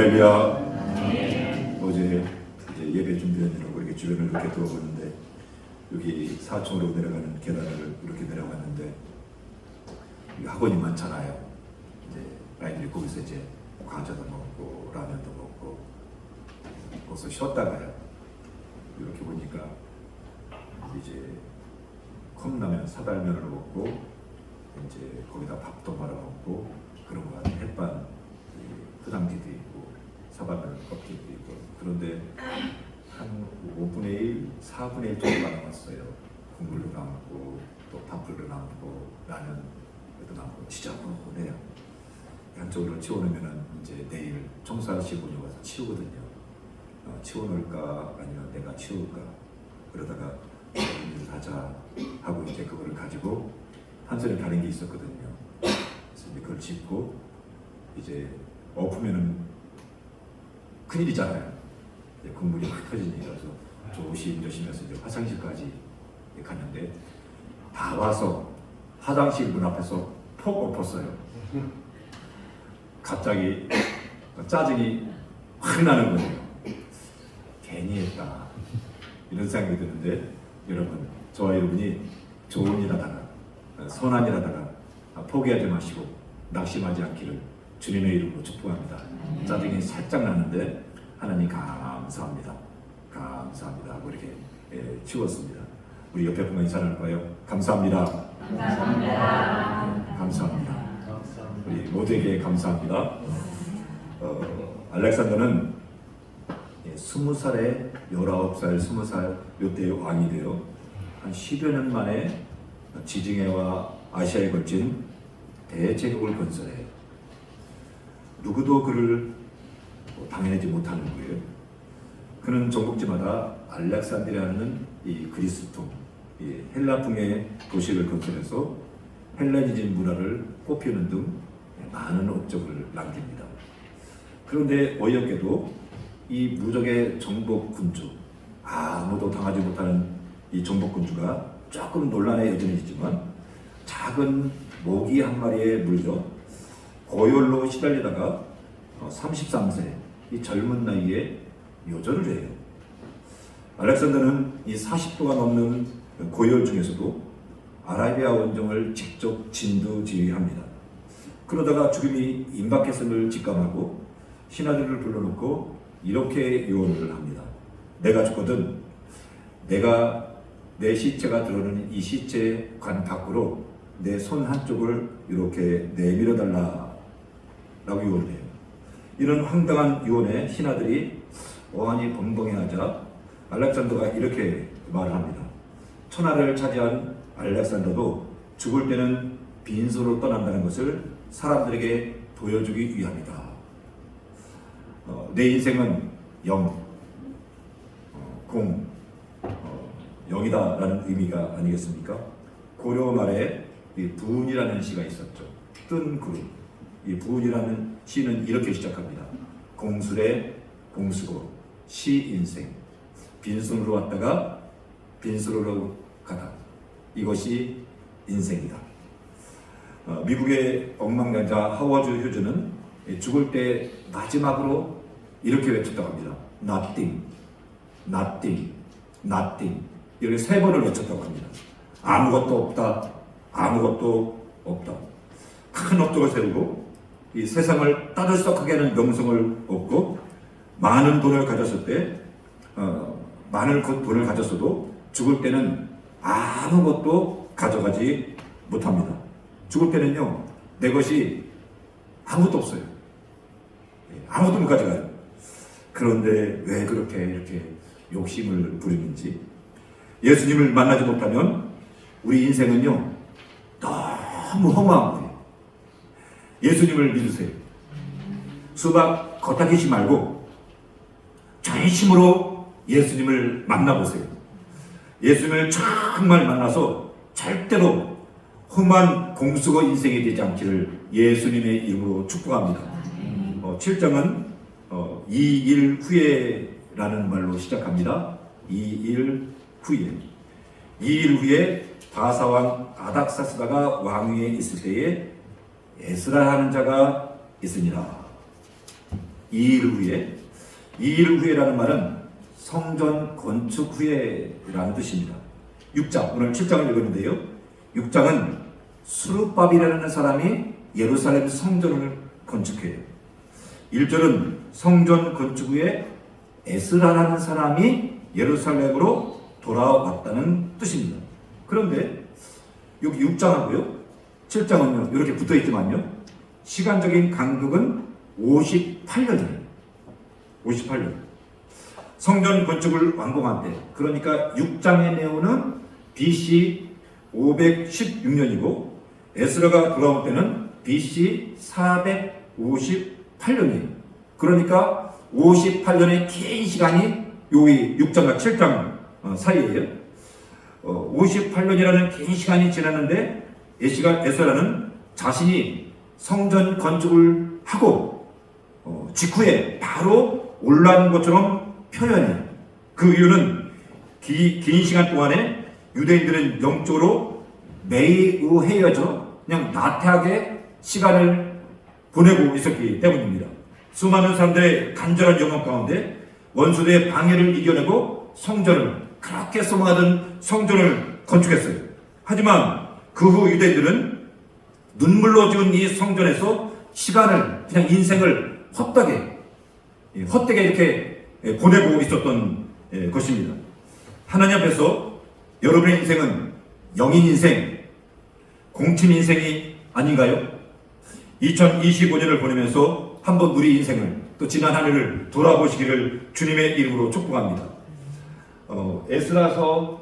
할렐루야. 어제 이제 예배 준비하느라고 이렇게 주변을 이렇게 돌아보는데 여기 4층으로 내려가는 계단을 이렇게 내려갔는데 학원이 많잖아요. 이제 아이들이 거기서 이제 과자도 먹고 라면도 먹고 거기서 쉬었다가요. 이렇게 보니까 이제 컵라면 사발면을 먹고 이제 거기다 밥도 말아 먹고 그런 거 같아요. 햇반 포장지도 있고 사발면 껍질도 있고. 그런데 한 5분의 1, 4분의 1 정도가 남았어요. 국물도 남고 또 밥도 남고 라면도 남고 진짜 그래요. 양쪽으로 치워놓으면 이제 내일 청소하시고 와서 치우거든요. 치워놓을까 아니면 내가 치울까 그러다가 일을 하자 하고 이제 그거를 가지고 한 손에 다른 게 있었거든요. 그래서 이제 그걸 짚고 이제 엎으면은 큰일이잖아요. 국물이 확 터지니까 조심조심해서 이제 화장실까지 갔는데 다 와서 화장실 문 앞에서 폭 엎었어요. 갑자기 짜증이 확 나는 거예요. 괜히 했다 이런 생각이 드는데 여러분 저와 여러분이 좋은 일 하다가 선한 일 하다가 포기하지 마시고 낙심하지 않기를 주님의 이름으로 축복합니다. 짜증이 살짝 나는데 하나님 감사합니다. 감사합니다 하고 이렇게 치웠습니다. 우리 옆에 분과 인사할까요? 감사합니다. 감사합니다. 감사합니다. 우리 모두에게 감사합니다. 알렉산더는 20살에 19살, 20살 요때 왕이 되어 한 10여 년 만에 지중해와 아시아에 걸친 대제국을 건설해요. 누구도 그를 당해내지 못하는 거예요. 그는 정복지마다 알렉산드리아는 이 그리스풍, 이 헬라풍의 도시를 건설해서 헬레니즘 문화를 꽃피우는 등 많은 업적을 남깁니다. 그런데 어이없게도 이 무적의 정복 군주, 아무도 당하지 못하는 이 정복 군주가 조금 논란의 여전히 있지만 작은 모기 한 마리에 물려 고열로 시달리다가 33세 이 젊은 나이에 요절을 해요. 알렉산더는 이 40도가 넘는 고열 중에서도 아라비아 원정을 직접 진두지휘합니다. 그러다가 죽음이 임박했음을 직감하고 신하들을 불러놓고 이렇게 요원을 합니다. 내가 죽거든 내가 내 시체가 들어오는 이 시체 관 밖으로 내 손 한쪽을 이렇게 내밀어 달라 라고 요원을 해요. 이런 황당한 유언에 신하들이 어안이 벙벙해하자 알렉산더가 이렇게 말을 합니다. 천하를 차지한 알렉산더도 죽을 때는 빈손으로 떠난다는 것을 사람들에게 보여주기 위함이다. 내 인생은 영, 공, 영이다 라는 의미가 아니겠습니까? 고려 말에 이 부운이라는 시가 있었죠. 뜬 구름. 이 부운이라는 시는 이렇게 시작합니다. 공술의 공수고 시 인생. 빈손으로 왔다가 빈손으로 가다. 이것이 인생이다. 미국의 억만장자 하워드 휴즈는 죽을 때 마지막으로 이렇게 외쳤다고 합니다. Nothing, nothing, nothing. 이렇게 3번을 외쳤다고 합니다. 아무것도 없다, 아무것도 없다. 큰 업적을 세우고 이 세상을 따들썩하게 하는 명성을 얻고 많은 돈을 가졌을 때 많은 돈을 가졌어도 죽을 때는 아무것도 가져가지 못합니다. 죽을 때는요 내 것이 아무것도 없어요. 아무것도 못 가져가요. 그런데 왜 그렇게 이렇게 욕심을 부리는지 예수님을 만나지 못하면 우리 인생은요 너무 허무한 거예요. 예수님을 믿으세요. 수박 걷다 계시 말고 전심으로 예수님을 만나보세요. 예수님을 정말 만나서 절대로 험한 공수거 인생이 되지 않기를 예수님의 이름으로 축복합니다. 7장은 2일 후에라는 말로 시작합니다. 2일 후에. 2일 후에 바사왕 아닥사스다가 왕위에 있을 때에 에스라 하는 자가 있으니라. 2일 후에, 2일 후에라는 말은 성전 건축 후에라는 뜻입니다. 6장, 오늘 7장을 읽었는데요. 6장은 수르바벨이라는 사람이 예루살렘 성전을 건축해요. 1절은 성전 건축 후에 에스라라는 사람이 예루살렘으로 돌아왔다는 뜻입니다. 그런데 여기 6장하고요 7장은요 이렇게 붙어있지만요 시간적인 간격은 58년이에요. 58년. 성전 건축을 완공한 때, 그러니까 6장의 내용은 BC 516년이고 에스라가 돌아올 때는 BC 458년이에요. 그러니까 58년의 긴 시간이 여기 6장과 7장 사이에요. 58년이라는 긴 시간이 지났는데 에스라는 자신이 성전 건축을 하고 직후에 바로 올라온 것처럼 표현해요. 그 이유는 긴 시간 동안에 유대인들은 영적으로 매우 헤어져 그냥 나태하게 시간을 보내고 있었기 때문입니다. 수많은 사람들의 간절한 영혼 가운데 원수들의 방해를 이겨내고 성전을, 그렇게 소망하던 성전을 건축했어요. 하지만 그 후 유대인들은 눈물로 지은 이 성전에서 시간을, 그냥 인생을 헛되게 이렇게 보내고 있었던 것입니다. 하나님 앞에서 여러분의 인생은 영인 인생, 공친 인생이 아닌가요? 2025년을 보내면서 한번 우리 인생을, 또 지난 한 해를 돌아보시기를 주님의 이름으로 축복합니다. 에스라서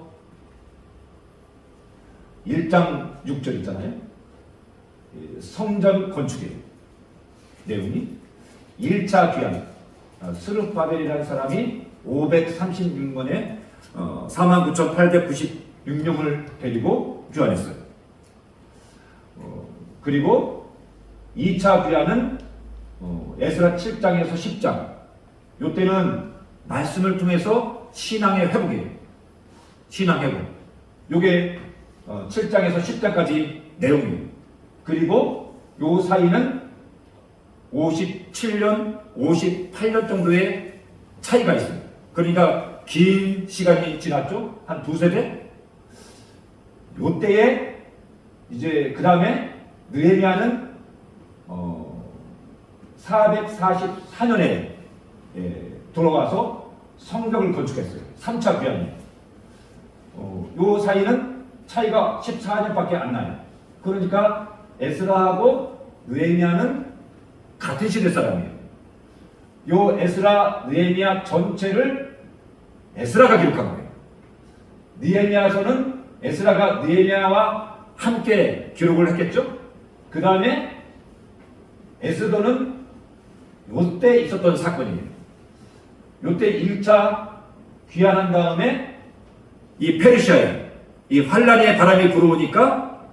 1장 6절 있잖아요. 성전 건축의 내용이 1차 귀환, 스룹바벨이라는 사람이 536년에 49,896명을 데리고 귀환했어요. 그리고 2차 귀환은 에스라 7장에서 10장, 요때는 말씀을 통해서 신앙의 회복이에요. 신앙 회복. 요게 7장에서 10장까지 내용이에요. 그리고 요 사이는 57년, 58년 정도의 차이가 있어요. 그러니까 긴 시간이 지났죠. 한 두세 대. 요때에 이제 그 다음에 느헤미야는 444년에 돌아와서 성벽을 건축했어요. 3차 귀환이에요. 요 사이는 차이가 14년밖에 안 나요. 그러니까 에스라하고 느헤미야는 같은 시대 사람이에요. 요 에스라, 느헤미야 전체를 에스라가 기록한 거예요. 느헤미야서는 에스라가 느헤미야와 함께 기록을 했겠죠. 그 다음에 에스더는 요때 있었던 사건이에요. 요때 1차 귀환한 다음에 이 페르시아에 이 환란의 바람이 불어오니까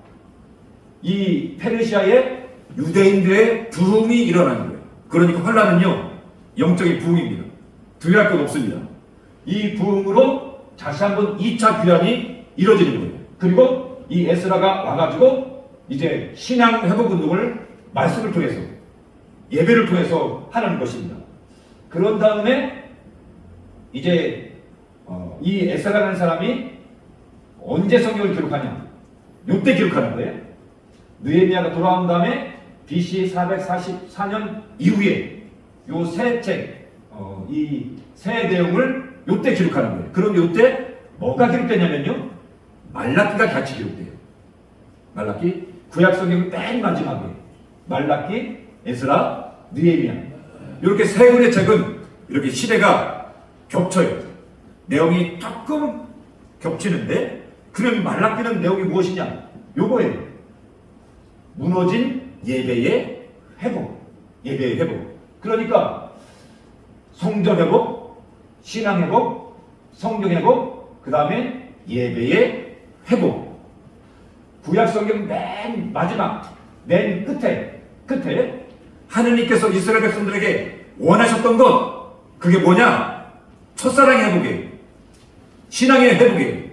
이 페르시아에 유대인들의 부흥이 일어나는 거예요. 그러니까 환란은요 영적인 부흥입니다. 두려울 것 없습니다. 이 부흥으로 다시 한번 2차 귀환이 이루어지는 거예요. 그리고 이 에스라가 와가지고 이제 신앙 회복 운동을 말씀을 통해서, 예배를 통해서 하는 것입니다. 그런 다음에 이제 이 에스라라는 사람이 언제 성경을 기록하냐? 요때 기록하는 거예요. 느헤미야가 돌아온 다음에 BC 444년 이후에 요 세 책, 이 세 내용을 요때 기록하는 거예요. 그럼 요때 뭐가 기록되냐면요, 말라기가 같이 기록돼요. 말라기, 구약 성경 맨 마지막에 말라기, 에스라, 느헤미야, 이렇게 세 권의 책은 이렇게 시대가 겹쳐요. 내용이 조금 겹치는데, 그럼 말라기는 내용이 무엇이냐? 요거예요. 무너진 예배의 회복. 예배의 회복. 그러니까 성전 회복, 신앙 회복, 성경 회복, 그 다음에 예배의 회복. 구약 성경 맨 마지막, 맨 끝에 하느님께서 이스라엘 백성들에게 원하셨던 것, 그게 뭐냐? 첫사랑의 회복이에요. 신앙의 회복이에요.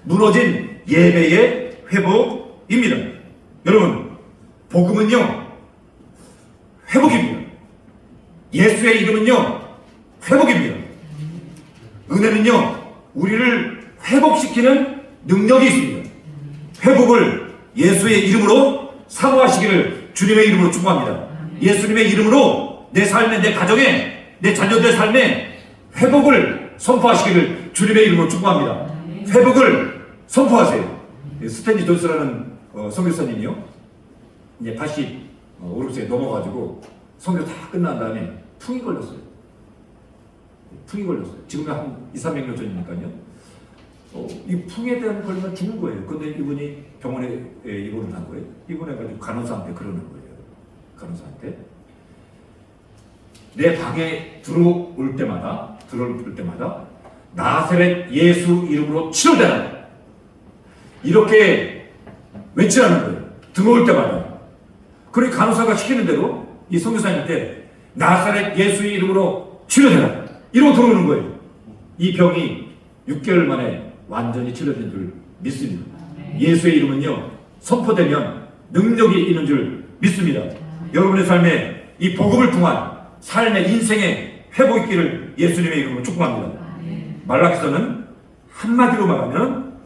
무너진 예배의 회복입니다. 여러분, 복음은요 회복입니다. 예수의 이름은요, 회복입니다. 은혜는요, 우리를 회복시키는 능력이 있습니다. 회복을 예수의 이름으로 사모하시기를 주님의 이름으로 축복합니다. 예수님의 이름으로 내 삶에, 내 가정에, 내 자녀들의 삶에 회복을 선포하시기를 주님의 이름으로 축복합니다. 회복을 선포하세요. 스탠리 존스라는 선교사님이요, 이제 85, 6세 넘어가지고 선교 다 끝난 다음에 풍이 걸렸어요. 풍이 걸렸어요. 지금 한 2, 300년 전이니까요. 이 풍에 대한 걸리면 죽는 거예요. 근데 이분이 병원에 입원을 한 거예요. 입원해가지고 간호사한테 그러는 거예요. 간호사한테, 내 방에 들어올 때마다 나사렛 예수 이름으로 치료되라, 이렇게 외치라는 거예요. 들어올 때마다. 그러니 간호사가 시키는 대로 이 선교사님한테 나사렛 예수의 이름으로 치료되라, 이러고 들어오는 거예요. 이 병이 6개월 만에 완전히 치료된 줄 믿습니다. 예수의 이름은요, 선포되면 능력이 있는 줄 믿습니다. 여러분의 삶에 이 복음을 통한 삶의 인생의 회복 있기를 예수님의 이름으로 축복합니다. 말라기서는 한마디로 말하면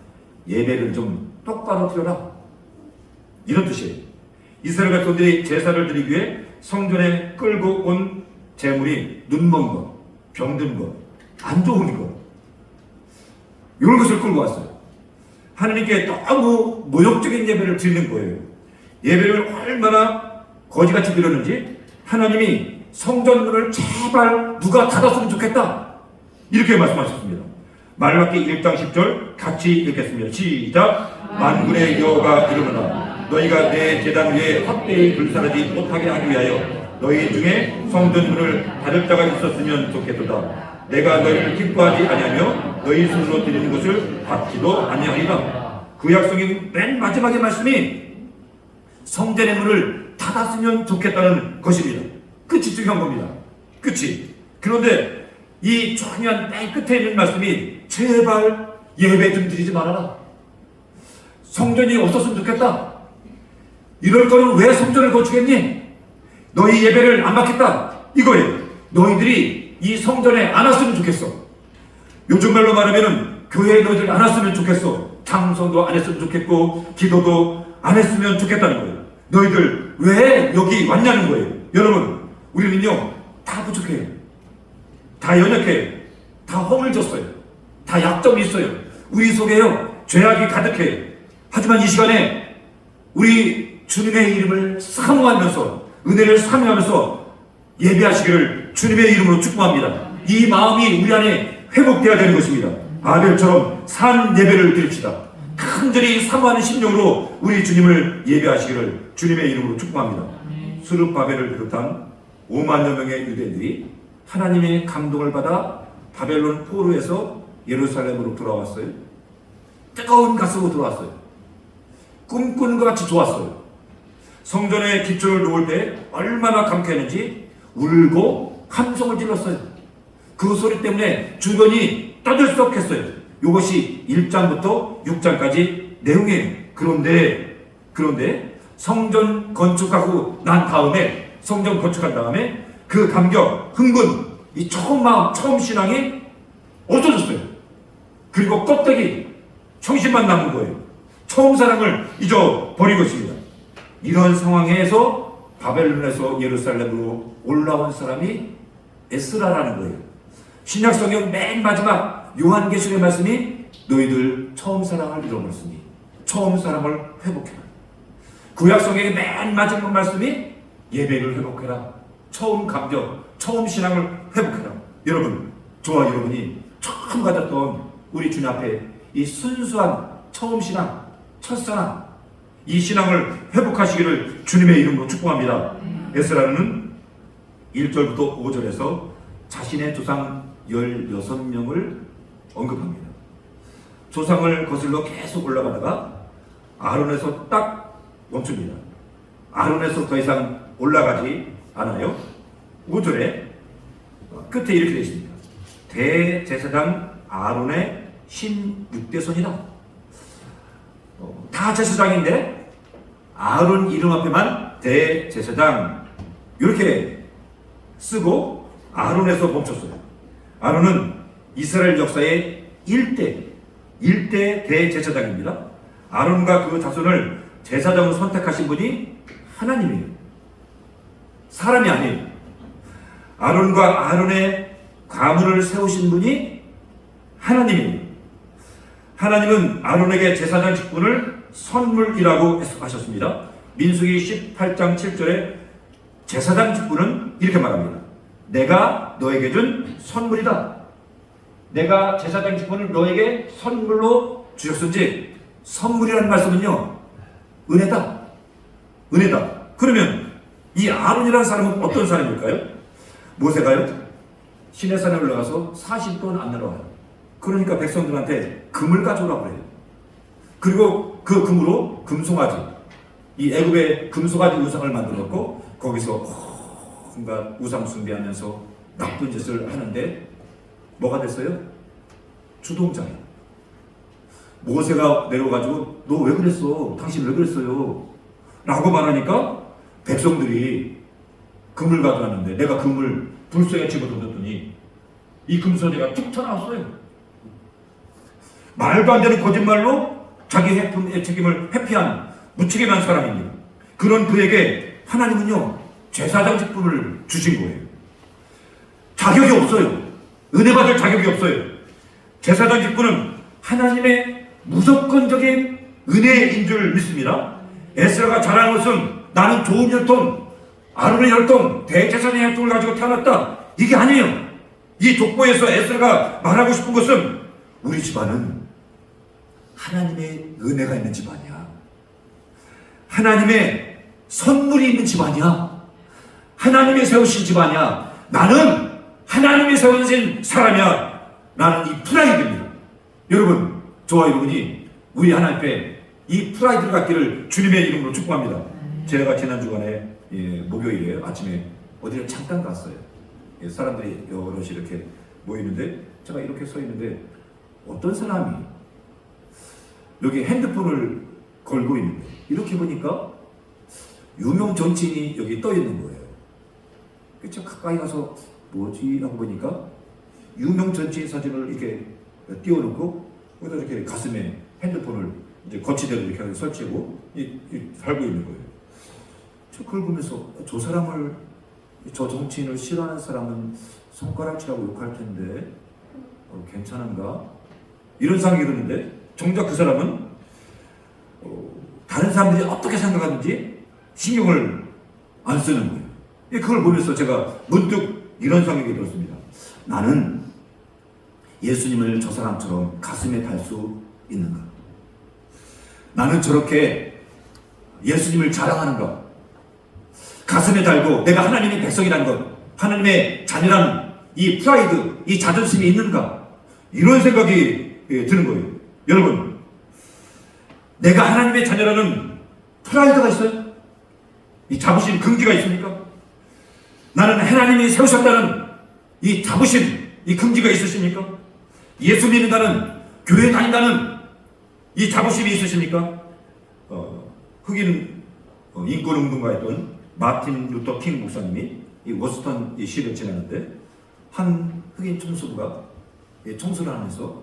예배를 좀 똑바로 드려라, 이런 뜻이에요. 이스라엘 백성들이 제사를 드리기 위해 성전에 끌고 온 재물이 눈먼 것, 병든 것, 안 좋은 것, 이런 것을 끌고 왔어요. 하나님께 너무 모욕적인 예배를 드리는 거예요. 예배를 얼마나 거지같이 드렸는지 하나님이 성전문을 제발 누가 닫았으면 좋겠다, 이렇게 말씀하셨습니다. 말라기 1장 10절 같이 읽겠습니다. 시작. 만군의 여호와가 이르노라, 너희가 내 제단 위에 헛되이 불사르지 못하게 하기 위하여 너희 중에 성전문을 닫을 자가 있었으면 좋겠도다. 내가 너희를 기뻐하지 아니하며 너희 손으로 드리는 것을 받지도 아니하리라. 그 약속의 맨 마지막의 말씀이 성전의 문을 닫았으면 좋겠다는 것입니다. 끝이 중요한 겁니다. 끝이. 그런데 이 중요한 맨 끝에 있는 말씀이 제발 예배 좀 드리지 말아라. 성전이 없었으면 좋겠다. 이럴 거는 왜 성전을 건축했니? 너희 예배를 안 받겠다, 이거예요. 너희들이 이 성전에 안 왔으면 좋겠어. 요즘 말로 말하면은 교회에 너희들 안 왔으면 좋겠어. 찬송도 안 했으면 좋겠고 기도도 안 했으면 좋겠다는 거예요. 너희들 왜 여기 왔냐는 거예요. 여러분, 우리는요 다 부족해요. 다 연약해요. 다 허물졌어요. 다 약점이 있어요. 우리 속에요 죄악이 가득해요. 하지만 이 시간에 우리 주님의 이름을 사모하면서, 은혜를 사모하면서 예배하시기를 주님의 이름으로 축복합니다. 이 마음이 우리 안에 회복되어야 되는 것입니다. 아벨처럼 산 예배를 드립시다. 간절히 사모하는 심령으로 우리 주님을 예배하시기를 주님의 이름으로 축복합니다. 스룹바벨을 비롯한 5만여 명의 유대인들이 하나님의 감동을 받아 바벨론 포로에서 예루살렘으로 돌아왔어요. 뜨거운 가슴으로 돌아왔어요. 꿈꾸는 것 같이 좋았어요. 성전에 기초를 놓을 때 얼마나 감격했는지 울고 함성을 질렀어요. 그 소리 때문에 주변이 떠들썩했어요. 이것이 1장부터 6장까지 내용이에요. 그런데 성전 건축하고 난 다음에, 성전 건축한 다음에 그 감격, 흥분, 이 처음 마음, 처음 신앙이 없어졌어요. 그리고 껍데기, 청심만 남은 거예요. 처음 사랑을 잊어버리고 있습니다. 이런 상황에서 바벨론에서 예루살렘으로 올라온 사람이 에스라라는 거예요. 신약성경 맨 마지막 요한계시록의 말씀이 너희들 처음 사랑을 잃어버렸으니 처음 사랑을 회복해라. 구약성경의 맨 마지막 말씀이 예배를 회복해라. 처음 감격, 처음 신앙을 회복해라. 여러분, 저와 여러분이 처음 가졌던 우리 주님 앞에 이 순수한 처음 신앙, 첫사랑, 이 신앙을 회복하시기를 주님의 이름으로 축복합니다. 에스라는 1절부터 5절에서 자신의 조상 16명을 언급합니다. 조상을 거슬러 계속 올라가다가 아론에서 딱 멈춥니다. 아론에서 더 이상 올라가지 않아요. 5절에 끝에 이렇게 되어 있습니다. 대제사장 아론의 16대손이다. 다 제사장인데 아론 이름 앞에만 대제사장 이렇게 쓰고 아론에서 멈췄어요. 아론은 이스라엘 역사의 1대 대제사장입니다. 아론과 그 자손을 제사장으로 선택하신 분이 하나님이에요. 사람이 아니에요. 아론과 아론의 가문을 세우신 분이 하나님이에요. 하나님은 아론에게 제사장 직분을 선물이라고 하셨습니다. 민수기 18장 7절에 제사장 직분은 이렇게 말합니다. 내가 너에게 준 선물이다. 내가 제사장 직분을 너에게 선물로 주셨은지, 선물이라는 말씀은요, 은혜다. 은혜다. 그러면 이 아론이라는 사람은 어떤 사람일까요? 모세가요, 시내산에 올라가서 40돈 안 내려와요. 그러니까 백성들한테 금을 가져오라고 그래요. 그리고 그 금으로 금송아지, 이 애굽의 금송아지 우상을 만들었고, 거기서 뭔가 우상 숭배하면서 나쁜 짓을 하는데 뭐가 됐어요? 주동자예요. 모세가 내려가지고 너 왜 그랬어? 당신 왜 그랬어요? 라고 말하니까 백성들이 금을 가져왔는데 내가 금을 불소에 집어던졌더니 이 금손이가 툭 튀어나왔어요. 말도 안 되는 거짓말로 자기 책임을 회피한 무책임한 사람입니다. 그런 그에게 하나님은요, 제사장 직분을 주신 거예요. 자격이 없어요. 은혜 받을 자격이 없어요. 제사장 직분은 하나님의 무조건적인 은혜인 줄 믿습니다. 에스라가 잘하는 것은 나는 좋은 혈통, 아론의 혈통, 대제사장의 혈통을 가지고 태어났다, 이게 아니에요. 이 족보에서 에스라가 말하고 싶은 것은 우리 집안은 하나님의 은혜가 있는 집안이야. 하나님의 선물이 있는 집안이야. 하나님이 세우신 집안이야. 나는 하나님이 세우신 사람이야. 나는 이 프라이드입니다. 여러분, 저와 여러분이 우리 하나님 앞에 이 프라이드를 갖기를 주님의 이름으로 축복합니다. 제가 지난 주간에 목요일에 아침에 어디를 잠깐 갔어요. 사람들이 여럿이 이렇게 모이는데 제가 이렇게 서 있는데 어떤 사람이 여기 핸드폰을 걸고 있는데 이렇게 보니까 유명 정치인이 여기 떠 있는 거예요. 그쵸? 가까이 가서 뭐지? 하고 보니까 유명 정치인 사진을 이렇게 띄워놓고 거기다 이렇게 가슴에 핸드폰을 이제 거치대로 이렇게 설치고 살고 있는 거예요. 저 그걸 보면서 저 사람을, 저 정치인을 싫어하는 사람은 손가락질하고 욕할 텐데 괜찮은가? 이런 생각이 드는데 정작 그 사람은 다른 사람들이 어떻게 생각하는지 신경을 안 쓰는 거예요. 그걸 보면서 제가 문득 이런 생각이 들었습니다. 나는 예수님을 저 사람처럼 가슴에 달 수 있는가? 나는 저렇게 예수님을 자랑하는가? 가슴에 달고 내가 하나님의 백성이라는 것, 하나님의 자녀라는 이 프라이드, 이 자존심이 있는가? 이런 생각이 드는 거예요. 여러분, 내가 하나님의 자녀라는 프라이드가 있어요? 이 자부심, 긍지가 있습니까? 나는 하나님이 세우셨다는 이 자부심, 이 긍지가 있으십니까? 예수 믿는다는, 교회 다닌다는 이 자부심이 있으십니까? 흑인 인권운동가였던 마틴 루터 킹 목사님이 이 워스턴 시를 지나는데 한 흑인 청소부가 청소를 하면서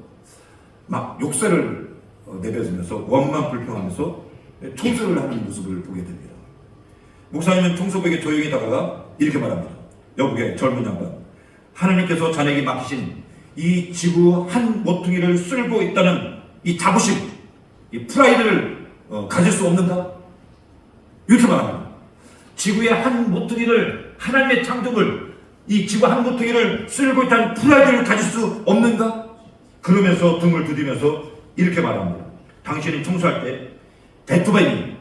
막 욕설을 내뱉으면서 원만 불평하면서 청소를 하는 모습을 보게 됩니다. 목사님은 청소부에게 조용히 다가가 이렇게 말합니다. 여보게 젊은 양반, 하나님께서 자네에게 맡기신 이 지구 한 모퉁이를 쓸고 있다는 이 자부심, 이 프라이드를 가질 수 없는가? 이렇게 말합니다. 지구의 한 모퉁이를, 하나님의 창조물, 이 지구 한 모퉁이를 쓸고 있다는 프라이드를 가질 수 없는가? 그러면서 등을 두드리면서 이렇게 말합니다. 당신이 청소할 때 베토벤이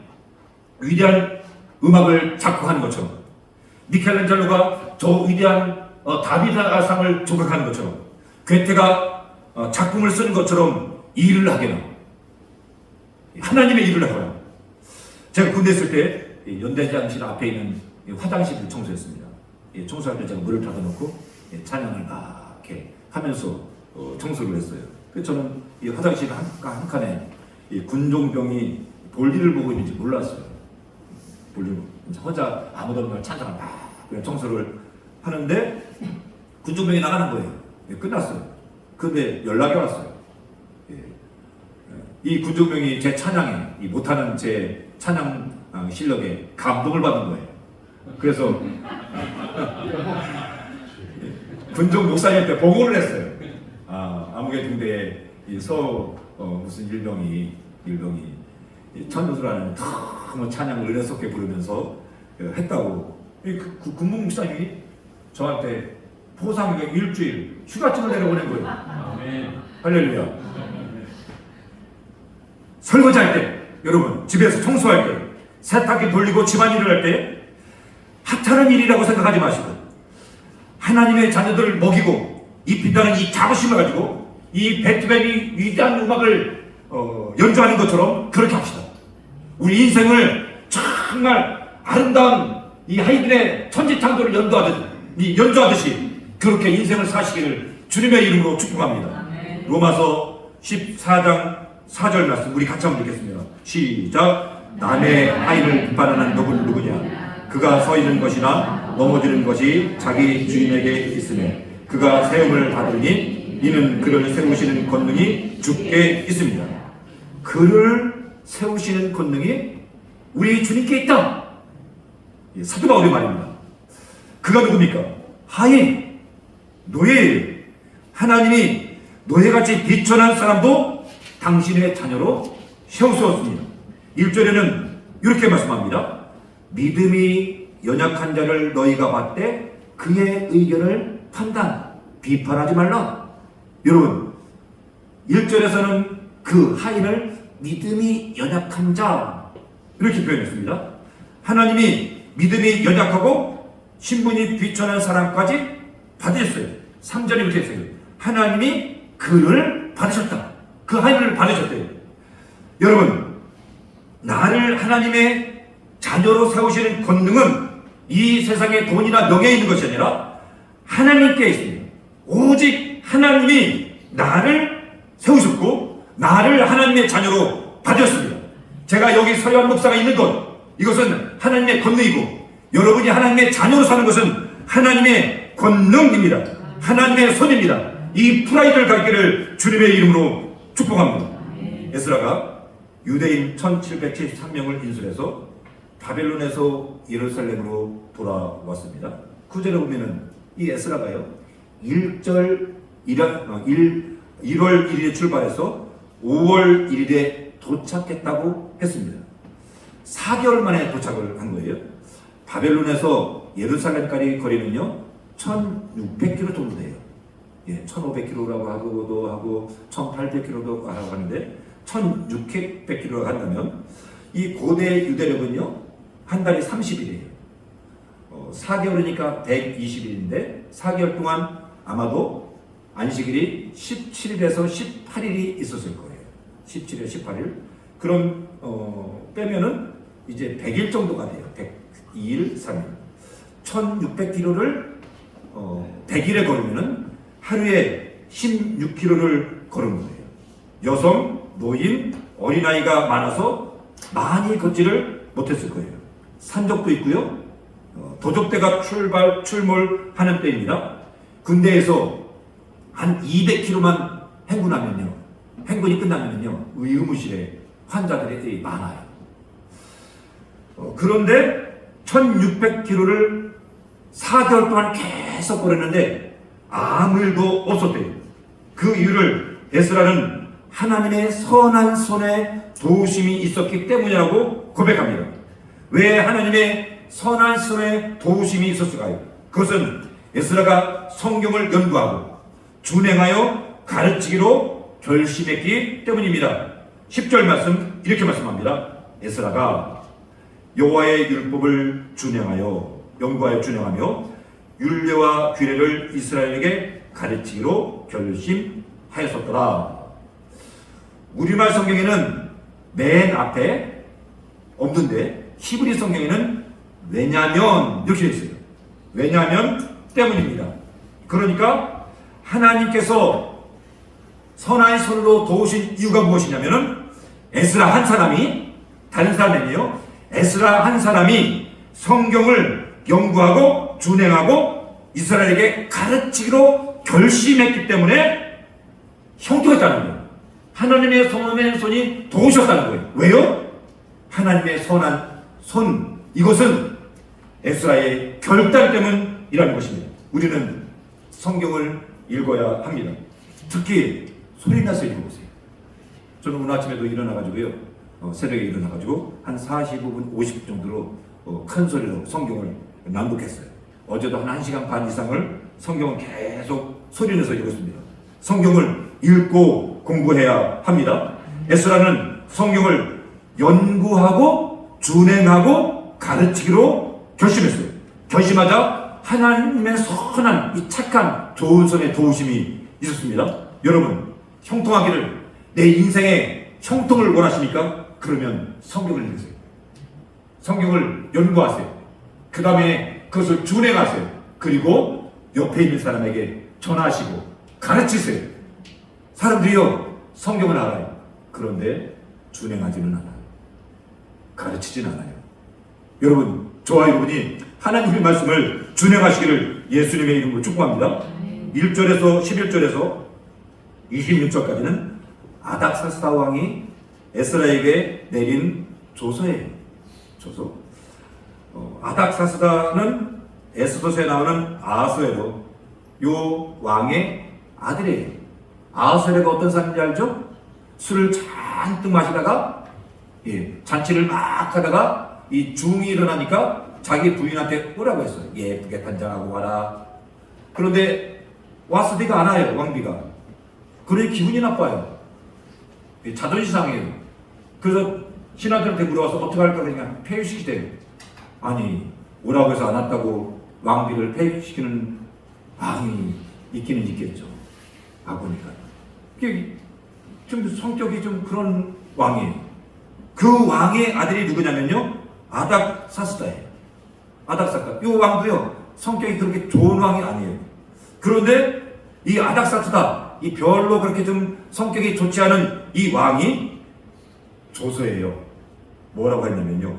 위대한 음악을 작곡하는 것처럼, 미켈란젤로가 저 위대한 다비드상을 조각하는 것처럼, 괴테가 작품을 쓰는 것처럼 일을 하게나, 하나님의 일을 하거나. 제가 군대 있을 때 연대장실 앞에 있는 화장실을 청소했습니다. 청소할 때 제가 물을 닫아놓고 찬양을 막 이렇게 하면서 청소를 했어요. 그래서 저는 이 화장실 한 칸에 군종병이 볼일을 보고 있는지 몰랐어요. 볼일 혼자 아무도 없는 걸 찬양을 막 그냥 청소를 하는데 군중병이 나가는 거예요. 예, 끝났어요. 그런데 연락이 왔어요. 예. 이 군중병이 제 찬양에, 이 못하는 제 찬양 실력에 감동을 받은 거예요. 그래서 군중 목사님한테 보고를 했어요. 아무개 중대에 무슨 일병이 천주수라는 너무 찬양을 은혜롭게 부르면서 했다고. 군무 목사님이 저한테 포상에 일주일 휴가증을 내려보낸 거예요. 할렐루야. 설거지할 때, 여러분 집에서 청소할 때, 세탁기 돌리고 집안일을 할 때 하찮은 일이라고 생각하지 마시고 하나님의 자녀들을 먹이고 입힌다는 이 자부심을 가지고 이 베토벤이 위대한 음악을 연주하는 것처럼 그렇게 합시다. 우리 인생을 정말 아름다운 이 하이든의 천지창조를 연주하듯이 그렇게 인생을 사시기를 주님의 이름으로 축복합니다. 로마서 14장 4절 말씀 우리 같이 한번 읽겠습니다. 시작. 남의 아이를 비판하는 너는 누구냐? 그가 서 있는 것이나 넘어지는 것이 자기 주인에게 있으며 그가 세움을 받으니 이는 그를 세우시는 권능이 주께 있습니다. 그를 세우시는 권능이 우리 주님께 있다. 사도 바울의 말입니다. 그가 누굽니까? 하인, 노예예요. 하나님이 노예같이 비천한 사람도 당신의 자녀로 세우셨습니다. 1절에는 이렇게 말씀합니다. 믿음이 연약한 자를 너희가 봤되 그의 의견을 비판하지 말라. 여러분 1절에서는 그 하인을 믿음이 연약한 자 이렇게 표현했습니다. 하나님이 믿음이 연약하고 신분이 비천한 사람까지 받으셨어요. 3절에 이렇게 했어요. 하나님이 그를 받으셨다. 그 하인을 받으셨대요. 여러분 나를 하나님의 자녀로 세우시는 권능은 이 세상에 돈이나 명예에 있는 것이 아니라 하나님께 있습니다. 오직 하나님이 나를 세우셨고 나를 하나님의 자녀로 받으셨습니다. 제가 여기 서요한 목사가 있는 것 이것은 하나님의 권능이고 여러분이 하나님의 자녀로 사는 것은 하나님의 권능입니다. 하나님의 손입니다. 이 프라이드를 갖기를 주님의 이름으로 축복합니다. 에스라가 유대인 1773명을 인술해서 바벨론에서 예루살렘으로 돌아왔습니다. 9절에 보면은 이 에스라가요 1월 1일에 출발해서 5월 1일에 도착했다고 했습니다. 4개월 만에 도착을 한 거예요. 바벨론에서 예루살렘까지 거리는요 1600km 정도 돼요. 1500km라고 하고 1800km도 하는데 1600km가 간다면 이 고대 유대력은요 한 달이 30일이에요. 4개월이니까 120일인데 4개월 동안 아마도 안식일이 17일에서 18일이 있었을 거예요. 17일, 18일. 그럼 빼면은 이제 100일 정도가 돼요. 102일, 3일. 1600km를 100일에 걸으면은 하루에 16km를 걸은 거예요. 여성, 노인, 어린아이가 많아서 많이 걷지를 못했을 거예요. 산적도 있고요. 도적대가 출몰하는 때입니다. 군대에서 한 200km만 행군이 끝나면요 의무실에 환자들이 많아요. 그런데 1600km를 4개월 동안 계속 걸었는데 아무 일도 없었대요. 그 이유를 에스라는 하나님의 선한 손에 도우심이 있었기 때문이라고 고백합니다. 왜 하나님의 선한 손에 도우심이 있었을까요? 그것은 에스라가 성경을 연구하고 준행하여 가르치기로 결심했기 때문입니다. 10절 말씀 이렇게 말씀합니다. 에스라가 여호와의 율법을 연구하여 준행하며 율례와 규례를 이스라엘에게 가르치기로 결심하였었더라. 우리말 성경에는 맨 앞에 없는데 히브리 성경에는 왜냐면 이렇게 되어 있어요. 왜냐면 때문입니다. 그러니까 하나님께서 선한 손으로 도우신 이유가 무엇이냐면은 에스라 한 사람이 다른 사람이 아니에요. 에스라 한 사람이 성경을 연구하고 준행하고 이스라엘에게 가르치기로 결심했기 때문에 형통했다는 거예요. 하나님의 선한 손이 도우셨다는 거예요. 왜요? 하나님의 선한 손, 이것은 에스라의 결단 때문이라는 것입니다. 우리는 성경을 읽어야 합니다. 특히 소리나서 읽어보세요. 저는 오늘 아침에도 일어나가지고요, 새벽에 일어나가지고 한 45분, 50분 정도로 큰 소리로 성경을 낭독했어요. 어제도 한 1시간 반 이상을 성경을 계속 소리내서 읽었습니다. 성경을 읽고 공부해야 합니다. 에스라는 성경을 연구하고 준행하고 가르치기로 결심했어요. 결심하자 하나님의 선한 이 착한 좋은 손의 도우심이 있었습니다. 여러분, 형통하기를, 내 인생에 형통을 원하십니까? 그러면 성경을 읽으세요. 성경을 연구하세요. 그 다음에 그것을 준행하세요. 그리고 옆에 있는 사람에게 전하시고 가르치세요. 사람들이요, 성경을 알아요. 그런데 준행하지는 않아요. 가르치지는 않아요. 여러분, 저와 여러분이 하나님의 말씀을 준행하시기를 예수님의 이름으로 축복합니다. 1절에서 11절에서 26절까지는 아닥사스다 왕이 에스라에게 내린 조서예요. 조서. 아닥사스다는 에스더서에 나오는 아하수에로 요 왕의 아들이에요. 아하수에가 어떤 사람인지 알죠? 술을 잔뜩 마시다가 잔치를 막 하다가 이 중이 일어나니까 자기 부인한테 오라고 했어요. 예쁘게 단장하고 와라. 그런데 와스디가 안 와요, 왕비가. 그러니 기분이 나빠요. 자존심 상해요. 그래서 신하들한테 물어와서 어떻게 할까 그러니까 폐위시키대요. 아니, 오라고 해서 안 왔다고 왕비를 폐위시키는 왕이 있기는 있겠죠. 아보니까. 좀 성격이 좀 그런 왕이에요. 그 왕의 아들이 누구냐면요, 아닥사스다예요. 아닥사스다. 이 왕도요, 성격이 그렇게 좋은 왕이 아니에요. 그런데 이 아닥사스다, 이 별로 그렇게 좀 성격이 좋지 않은 이 왕이 조서예요. 뭐라고 했냐면요,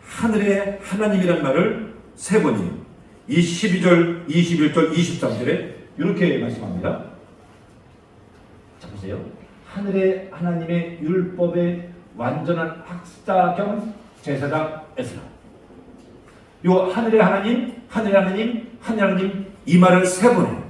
하늘의 하나님이라는 말을 3번이에요. 이 12절, 21절, 23절에 이렇게 말씀합니다. 자, 보세요. 하늘의 하나님의 율법의 완전한 학사 겸 제사장 에스라. 요 하늘의 하나님, 하늘의 하나님, 하늘의 하나님, 이 말을 3번 해요.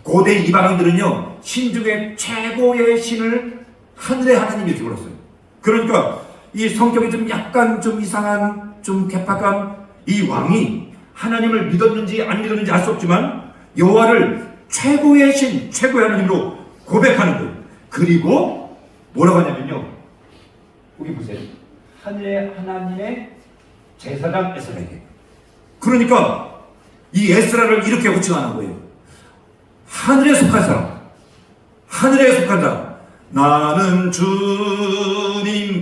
고대 이방인들은요, 신 중에 최고의 신을 하늘의 하나님이 불렀어요. 그러니까 이 성격이 좀 약간 좀 이상한, 좀 개팍한 이 왕이 하나님을 믿었는지 안 믿었는지 알 수 없지만 여호와를 최고의 신, 최고의 하나님으로 고백하는 거예요. 그리고 뭐라고 하냐면요, 여기 보세요. 하늘의 하나님의 제사장 에스라에게. 그러니까 이 에스라를 이렇게 호칭하는 거예요. 하늘에 속한 사람, 하늘에 속한 사람. 나는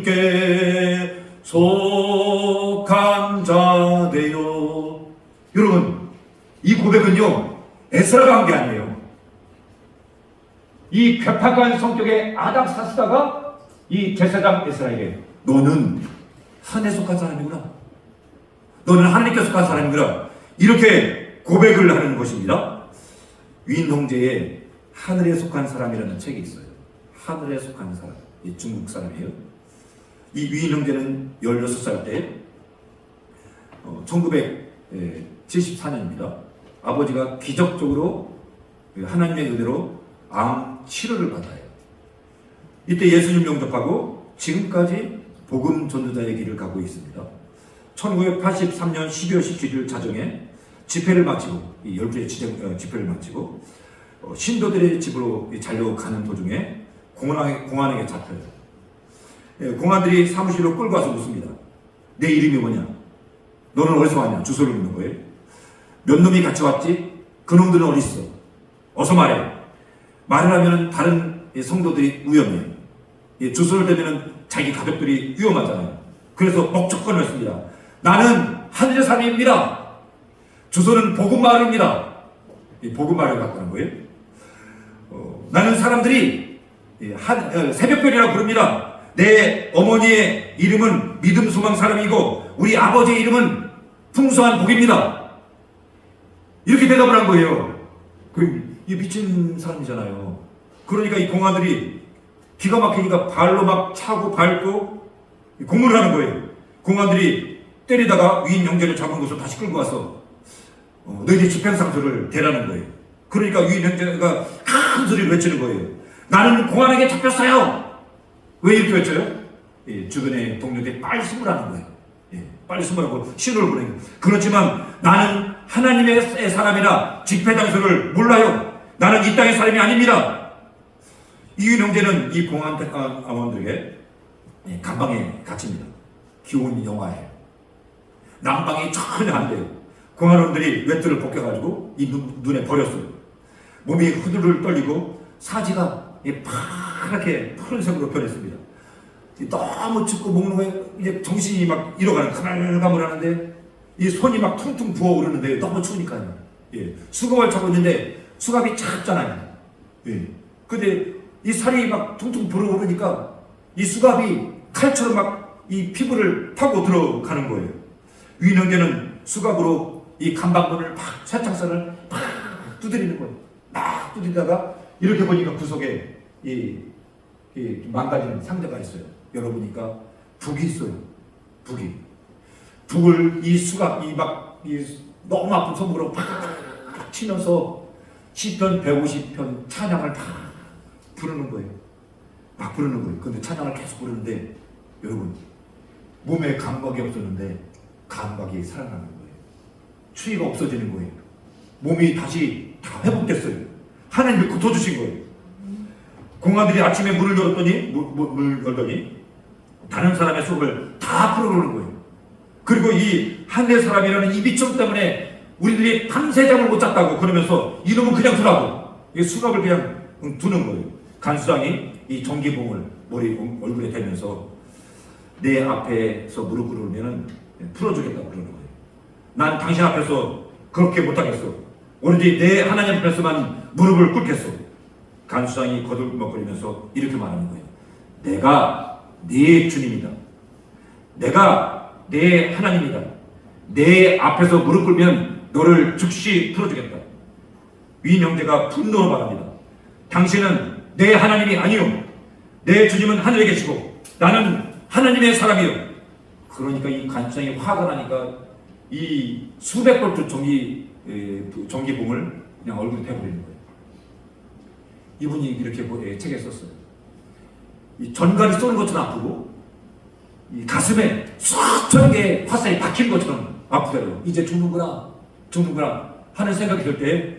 주님께 속한 자되요. 여러분, 이 고백은요, 에스라가 한 게 아니에요. 이 괴팍한 성격의 아닥사스다가 이 제사장 에스라에게, 너는 하늘에 속한 사람이구나, 너는 하나님께 속한 사람이구나, 이렇게 고백을 하는 것입니다. 윈 형제의 하늘에 속한 사람이라는 책이 있어요. 하늘에 속한 사람, 이 중국 사람이에요. 이 윈 형제는 16살 때 1974년입니다. 아버지가 기적적으로 하나님의 은혜로 암 치료를 받아요. 이때 예수님 영접하고 지금까지 복음 전도자의 길을 가고 있습니다. 1983년 12월 17일 자정에 집회를 마치고, 이 12회 집회를 마치고 신도들의 집으로 달려가는 도중에 공안에게 잡혀요. 공안들이 사무실로 끌고 와서 묻습니다. 내 이름이 뭐냐? 너는 어디서 왔냐? 주소를 묻는 거예요. 몇 놈이 같이 왔지? 그 놈들은 어디 있어? 어서 말해. 말을 하면 다른 성도들이 위험해요. 주소를 대면 자기 가족들이 위험하잖아요. 그래서 억척거렸습니다. 나는 하늘의 사람입니다. 주소는 복음마을입니다. 복음마을을 갖고 하는 거예요. 나는 사람들이 새벽별이라고 부릅니다. 내 어머니의 이름은 믿음 소망 사람이고 우리 아버지의 이름은 풍성한 복입니다. 이렇게 대답을 한 거예요. 이 미친 사람이잖아요. 그러니까 이 공안들이 기가 막히니까 발로 막 차고 밟고 고문을 하는 거예요. 공안들이 때리다가 위인 형제를 잡은 것을 다시 끌고 와서 너희들 집행상소를 대라는 거예요. 그러니까 위인 형제가 큰 소리를 외치는 거예요. 나는 공안에게 잡혔어요. 왜 이렇게 외쳐요? 주변의 동료들이 빨리 숨으라는 거예요. 빨리 숨으라고 신호를 보내는 거예요. 그렇지만 나는 하나님의 사람이라 집회장소를 몰라요. 나는 이 땅의 사람이 아닙니다. 이윤 형제는 이 공안 아원들에게 감방에 갇힙니다. 기온 영하에 난방이 전혀 안 돼요. 공안원들이 외투를 벗겨가지고 이 눈에 버렸어요. 몸이 후들을 떨리고 사지가 파랗게 푸른색으로 변했습니다. 너무 춥고 먹는 거에 이제 정신이 막 잃어가는 가물가물하는데 이 손이 막 퉁퉁 부어오르는데 너무 추우니까요. 수갑을 차고 있는데 수갑이 작잖아요. 근데 이 살이 막 퉁퉁 불어오르니까 이 수갑이 칼처럼 막 이 피부를 타고 들어가는 거예요. 위인 형제는 수갑으로 이 감방문을 쇠창선을 막 두드리는 거예요. 막 두드리다가 이렇게 보니까 구석에 이 망가지는 상자가 있어요. 열어보니까 북이 있어요. 북을 이 수갑 이 너무 아픈 손으로 팍 치면서 시편 150편 찬양을 막 부르는 거예요. 근데 찬양을 계속 부르는데 여러분 몸에 감각이 없었는데 감각이 살아나는 거예요. 추위가 없어지는 거예요. 몸이 다시 다 회복됐어요. 하나님이 고쳐주신 거예요. 공안들이 아침에 문을 열더니 다른 사람의 속을 다 풀어놓는 거예요. 그리고 이 한대 사람이라는 이 미천 때문에 우리들이 밤새 잠을 못 잤다고 그러면서 이놈은 그냥 두라고 이 수갑을 그냥 두는 거예요. 간수장이 이 전기봉을 얼굴에 대면서 내 앞에서 무릎 꿇으면 풀어주겠다고 그러는 거예요. 난 당신 앞에서 그렇게 못하겠어. 오로지 내 하나님 앞에서만 무릎을 꿇겠어. 간수장이 거들먹거리면서 이렇게 말하는 거예요. 내가 네 주님이다. 내가 내 하나님이다. 내 앞에서 무릎 꿇으면 너를 즉시 풀어주겠다. 위인 형제가 분노로 말합니다. 당신은 내 하나님이 아니요. 내 주님은 하늘에 계시고 나는 하나님의 사람이요. 그러니까 이 간수장이 화가 나니까 이 수백 볼트 전기봉을 그냥 얼굴에 대버리는 거예요. 이분이 이렇게 책에 썼어요. 이 전갈이 쏘는 것처럼 아프고 이 가슴에 수천 개의 화살이 박힌 것처럼 아프더라고요. 이제 죽는구나 하는 생각이 들 때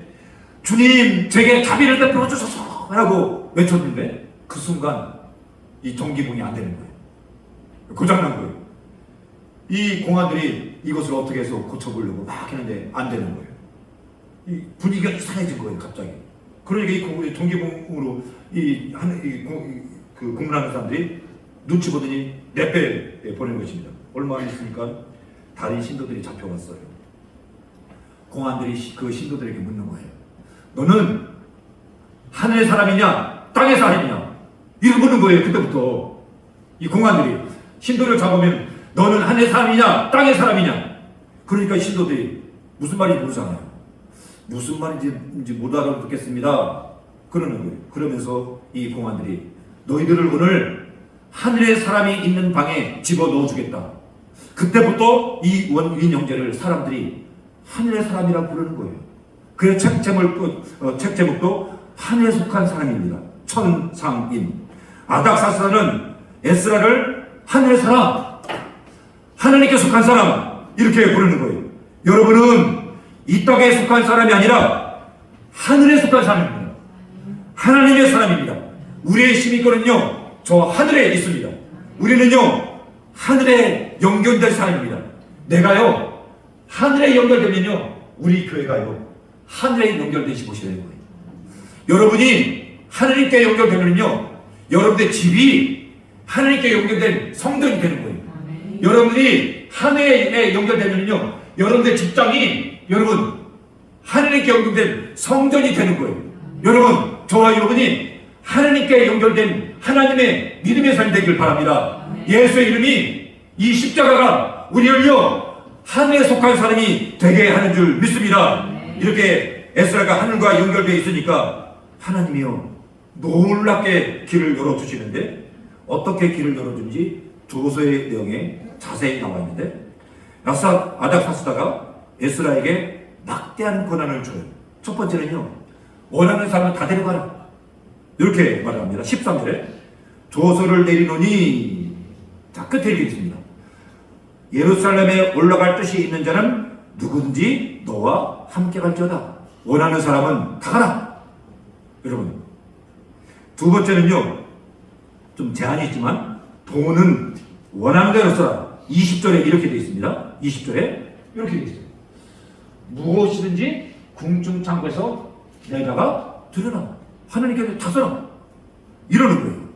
주님 제게 자비를 베풀어 주소서 라고 외쳤는데 그 순간 이 전기봉이 안 되는 거예요. 고장난 거예요. 이 공안들이 이것을 어떻게 해서 고쳐보려고 막 했는데 안 되는 거예요. 이 분위기가 이상해진 거예요, 갑자기. 그러니까 이 전기봉으로 그 공문하는 사람들이 눈치 보더니 넷배에 보낸 것입니다. 얼마 안 있으니까 다른 신도들이 잡혀갔어요. 공안들이 그 신도들에게 묻는 거예요. 너는 하늘의 사람이냐, 땅의 사람이냐? 이렇게 묻는 거예요, 그때부터. 이 공안들이 신도를 잡으면 너는 하늘의 사람이냐, 땅의 사람이냐? 그러니까 신도들이 무슨 말인지 모르잖아요. 무슨 말인지 못 알아듣겠습니다. 그러는 거예요. 그러면서 이 공안들이 너희들을 오늘 하늘의 사람이 있는 방에 집어넣어 주겠다. 그때부터 이 원윈 형제를 사람들이 하늘의 사람이라고 부르는 거예요. 그의 책 제목도 하늘에 속한 사람입니다. 천상인. 아닥사스는 에스라를 하늘의 사람, 하나님께 속한 사람 이렇게 부르는 거예요. 여러분은 이 땅에 속한 사람이 아니라 하늘에 속한 사람입니다. 하나님의 사람입니다. 우리의 힘이거든요. 저 하늘에 있습니다. 우리는요 하늘에 연결된 사람입니다. 내가요 하늘에 연결되면요 우리 교회가요 하늘에 연결되시 보시는 거예요. 여러분이 하나님께 연결되면요 여러분의 집이 하나님께 연결된 성전이 되는 거예요. 여러분이 하늘에 연결되면요 여러분의 직장이 여러분 하나님께 연결된 성전이 되는 거예요. 여러분 저와 여러분이 하나님께 연결된 하나님의 믿음의 삶이 되길 바랍니다. 예수의 이름이 이 십자가가 우리를요 하늘에 속한 사람이 되게 하는 줄 믿습니다. 이렇게 에스라가 하늘과 연결되어 있으니까 하나님이요 놀랍게 길을 열어주시는데, 어떻게 길을 열어준지 조서의 내용에 자세히 나와 있는데, 아닥사스다가 에스라에게 막대한 권한을 줘요. 첫 번째는요, 원하는 사람을 다 데려가라, 이렇게 말을 합니다. 13절에 조서를 내리노니, 자 끝에 이렇게 있습니다. 예루살렘에 올라갈 뜻이 있는 자는 누구든지 너와 함께 갈지어다. 원하는 사람은 다 가라. 여러분, 두 번째는요, 좀 제한이 있지만 돈은 원하는 대로 써라. 20절에 이렇게 되어 있습니다. 20절에 이렇게 되어 있어요. 무엇이든지 궁중 창고에서 내다가 들여놔. 하나님께서 다 써라, 이러는 거예요.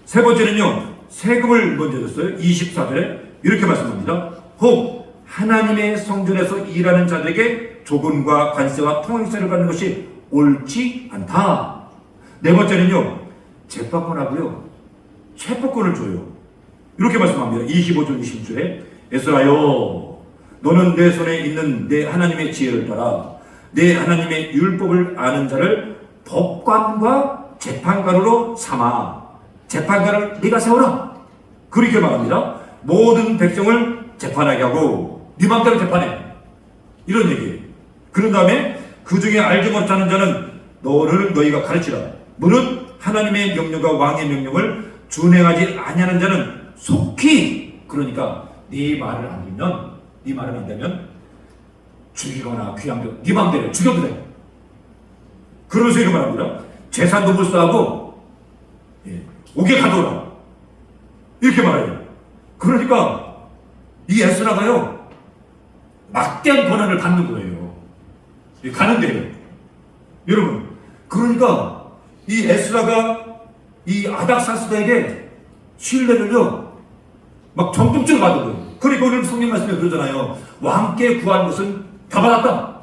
세 번째는요, 세금을 먼저 줬어요. 24절에 이렇게 말씀합니다. 혹 하나님의 성전에서 일하는 자들에게 조금과 관세와 통행세를 받는 것이 옳지 않다. 네 번째는요, 재판권하고요, 체포권을 줘요. 이렇게 말씀합니다. 25절 26절에 에스라여, 너는 내 손에 있는 내 하나님의 지혜를 따라 내 하나님의 율법을 아는 자를 법관과 재판관으로 삼아 재판관을 네가 세워라. 그렇게 말합니다. 모든 백성을 재판하게 하고 네 맘대로 재판해, 이런 얘기예요. 그런 다음에 그 중에 알지 못하는 자는 너희가 가르치라. 무릇 하나님의 명령과 왕의 명령을 준행하지 아니하는 자는 속히, 그러니까 네 말을 안 듣면, 네 말을 안 되면 죽이거나 귀양도 네 맘대로 죽여도 돼. 그러면서 이렇게 말합니다. 재산도 불사하고 옥에 가둬라, 이렇게 말해요. 그러니까 이 에스라가요 막대한 권한을 갖는 거예요. 가는데요. 여러분, 그러니까 이 에스라가 이 아닥사스다에게 신뢰를요 막 전폭적으로 받은 거예요. 그러니까 오늘 성경 말씀에 그러잖아요. 왕께 구한 것은 다 받았다.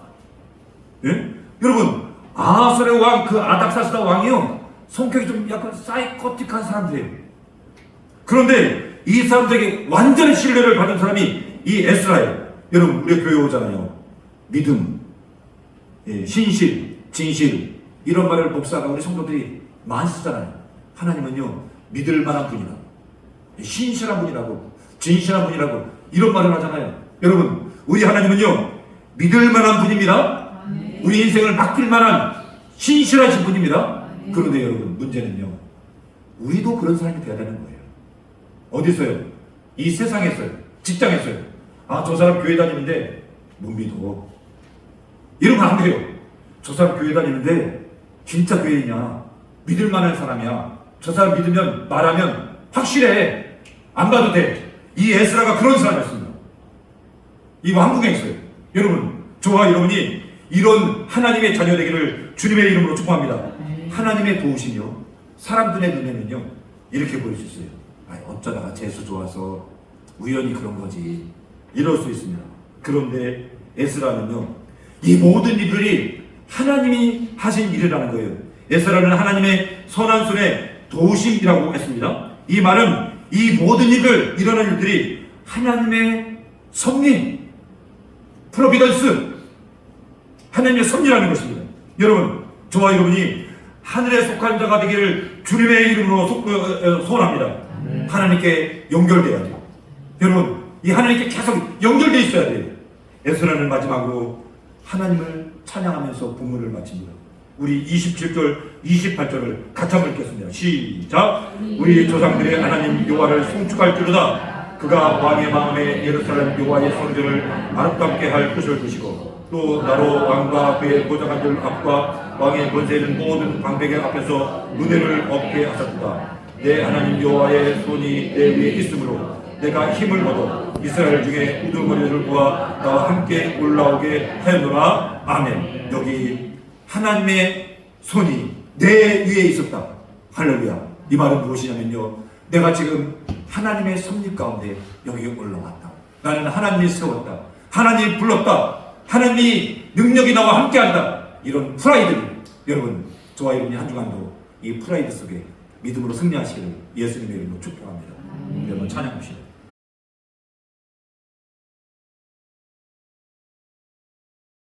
예? 여러분, 아하솔의 왕, 그 아닥사스다 왕이요 성격이 좀 약간 사이코틱한 사람들이에요. 그런데 이 사람들에게 완전히 신뢰를 받은 사람이 이 에스라예요. 여러분, 우리 교회 오잖아요. 믿음, 신실, 진실, 이런 말을 목사가, 우리 성도들이 많이 쓰잖아요. 하나님은요 믿을 만한 분이라, 신실한 분이라고, 진실한 분이라고 이런 말을 하잖아요. 여러분, 우리 하나님은요 믿을 만한 분입니다. 우리 인생을 맡길 만한 신실하신 분입니다. 그런데 여러분, 문제는요 우리도 그런 사람이 되어야 되는 거예요. 어디서요? 이 세상에서요, 직장에서요. 아, 저 사람 교회 다니는데 못 믿어, 이러면 안 돼요. 저 사람 교회 다니는데 진짜 교회이냐, 믿을 만한 사람이야, 저 사람 믿으면 말하면 확실해, 안 봐도 돼. 이 에스라가 그런 사람이었습니다. 이 왕궁에 있어요. 여러분, 저와 여러분이 이런 하나님의 자녀 되기를 주님의 이름으로 축복합니다. 하나님의 도우심이요 사람들의 눈에는요 이렇게 보일 수 있어요. 아, 어쩌다가 재수 좋아서 우연히 그런 거지, 이럴 수 있습니다. 그런데 에스라는요 이 모든 일들이 하나님이 하신 일이라는 거예요. 에스라는 하나님의 선한 손의 도우심이라고 했습니다. 이 말은 이 모든 일들, 일어난 일들이 하나님의 섭리, 프로비던스, 하나님의 섭리라는 것입니다. 여러분, 저와 여러분이 하늘에 속한 자가 되기를 주님의 이름으로 소원합니다. 하나님께 연결돼야 돼요. 여러분, 이 하나님께 계속 연결되어 있어야 돼요. 에스라는 마지막으로 하나님을 찬양하면서 본문을 마칩니다. 우리 27절, 28절을 같이 한번 읽겠습니다. 시작! 우리 조상들의 하나님 여호와를 송축할지로다. 그가 왕의 마음에 예루살렘 여호와의 성전을 아름답게 할 뜻을 두시고 또 나로 왕과 그의 보좌관들 앞과 왕의 권세 있는 모든 방백의 앞에서 은혜를 얻게 하셨다. 내 하나님 여호와의 손이 내 위에 있으므로 내가 힘을 얻어 이스라엘 중에 우두머리를 모아 나와 함께 올라오게 하였노라. 아멘. 여기 하나님의 손이 내 위에 있었다. 할렐루야. 이 말은 무엇이냐면요, 내가 지금 하나님의 섭리 가운데 여기에 올라왔다. 나는 하나님이 세웠다. 하나님이 불렀다. 하나님이 능력이 나와 함께한다. 이런 프라이드, 여러분, 저와 여러분이 한 주간도 이 프라이드 속에 믿음으로 승리하시기를 예수님의 이름으로 축복합니다. 여러분 찬양합시다.